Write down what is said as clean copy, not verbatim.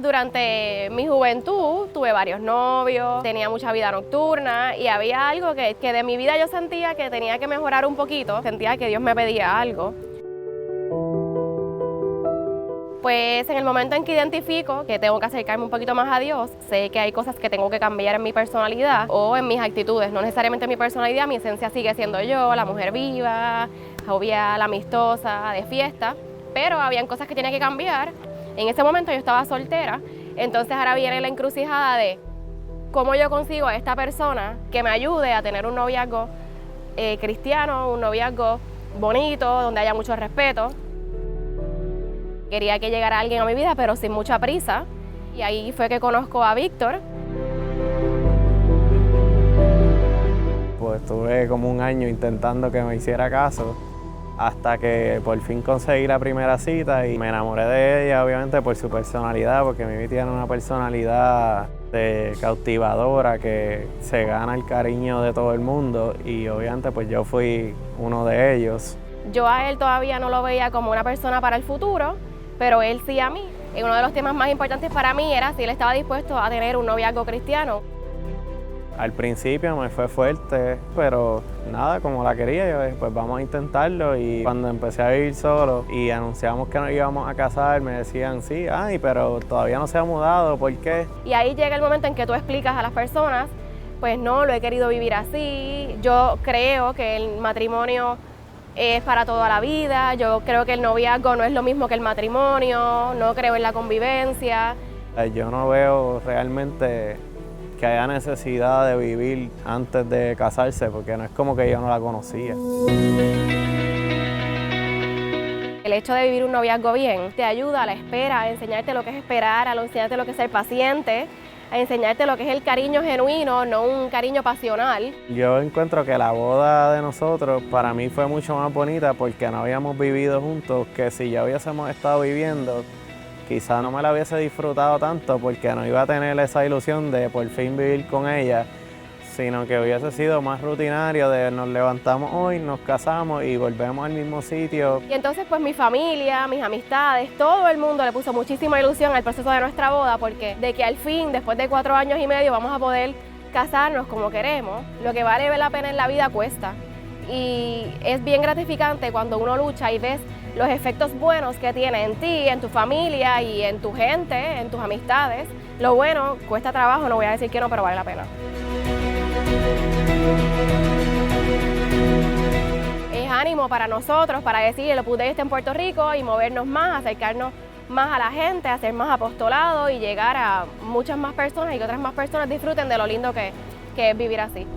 Durante mi juventud tuve varios novios, tenía mucha vida nocturna y había algo que de mi vida yo sentía que tenía que mejorar un poquito, sentía que Dios me pedía algo. Pues en el momento en que identifico que tengo que acercarme un poquito más a Dios, sé que hay cosas que tengo que cambiar en mi personalidad o en mis actitudes, no necesariamente en mi personalidad, mi esencia sigue siendo yo, la mujer viva, jovial, amistosa, de fiesta, pero habían cosas que tenía que cambiar. En ese momento yo estaba soltera, entonces ahora viene la encrucijada de cómo yo consigo a esta persona que me ayude a tener un noviazgo cristiano, un noviazgo bonito, donde haya mucho respeto. Quería que llegara alguien a mi vida, pero sin mucha prisa, y ahí fue que conozco a Víctor. Pues estuve como un año intentando que me hiciera caso, hasta que por fin conseguí la primera cita y me enamoré de ella, obviamente por su personalidad, porque mi tiene una personalidad cautivadora que se gana el cariño de todo el mundo y obviamente pues yo fui uno de ellos. Yo a él todavía no lo veía como una persona para el futuro, pero él sí a mí. Y uno de los temas más importantes para mí era si él estaba dispuesto a tener un noviazgo cristiano. Al principio me fue fuerte, pero nada, como la quería, yo dije, pues vamos a intentarlo. Y cuando empecé a vivir solo y anunciamos que nos íbamos a casar, me decían, sí, ay, pero todavía no se ha mudado, ¿por qué? Y ahí llega el momento en que tú explicas a las personas, pues no, lo he querido vivir así, yo creo que el matrimonio es para toda la vida, yo creo que el noviazgo no es lo mismo que el matrimonio, no creo en la convivencia. Yo no veo realmente que haya necesidad de vivir antes de casarse, porque no es como que yo no la conocía. El hecho de vivir un noviazgo bien te ayuda a la espera, a enseñarte lo que es esperar, a enseñarte lo que es ser paciente, a enseñarte lo que es el cariño genuino, no un cariño pasional. Yo encuentro que la boda de nosotros para mí fue mucho más bonita porque no habíamos vivido juntos, que si ya hubiésemos estado viviendo, quizá no me la hubiese disfrutado tanto porque no iba a tener esa ilusión de por fin vivir con ella, sino que hubiese sido más rutinario de nos levantamos hoy, nos casamos y volvemos al mismo sitio. Y entonces pues mi familia, mis amistades, todo el mundo le puso muchísima ilusión al proceso de nuestra boda porque de que al fin, después de 4 años y medio, vamos a poder casarnos como queremos. Lo que vale la pena en la vida cuesta. Y es bien gratificante cuando uno lucha y ves los efectos buenos que tiene en ti, en tu familia y en tu gente, en tus amistades. Lo bueno cuesta trabajo, no voy a decir que no, pero vale la pena. Es ánimo para nosotros, para decir el Opus Dei está en Puerto Rico y movernos más, acercarnos más a la gente, hacer más apostolado y llegar a muchas más personas y que otras más personas disfruten de lo lindo que es vivir así.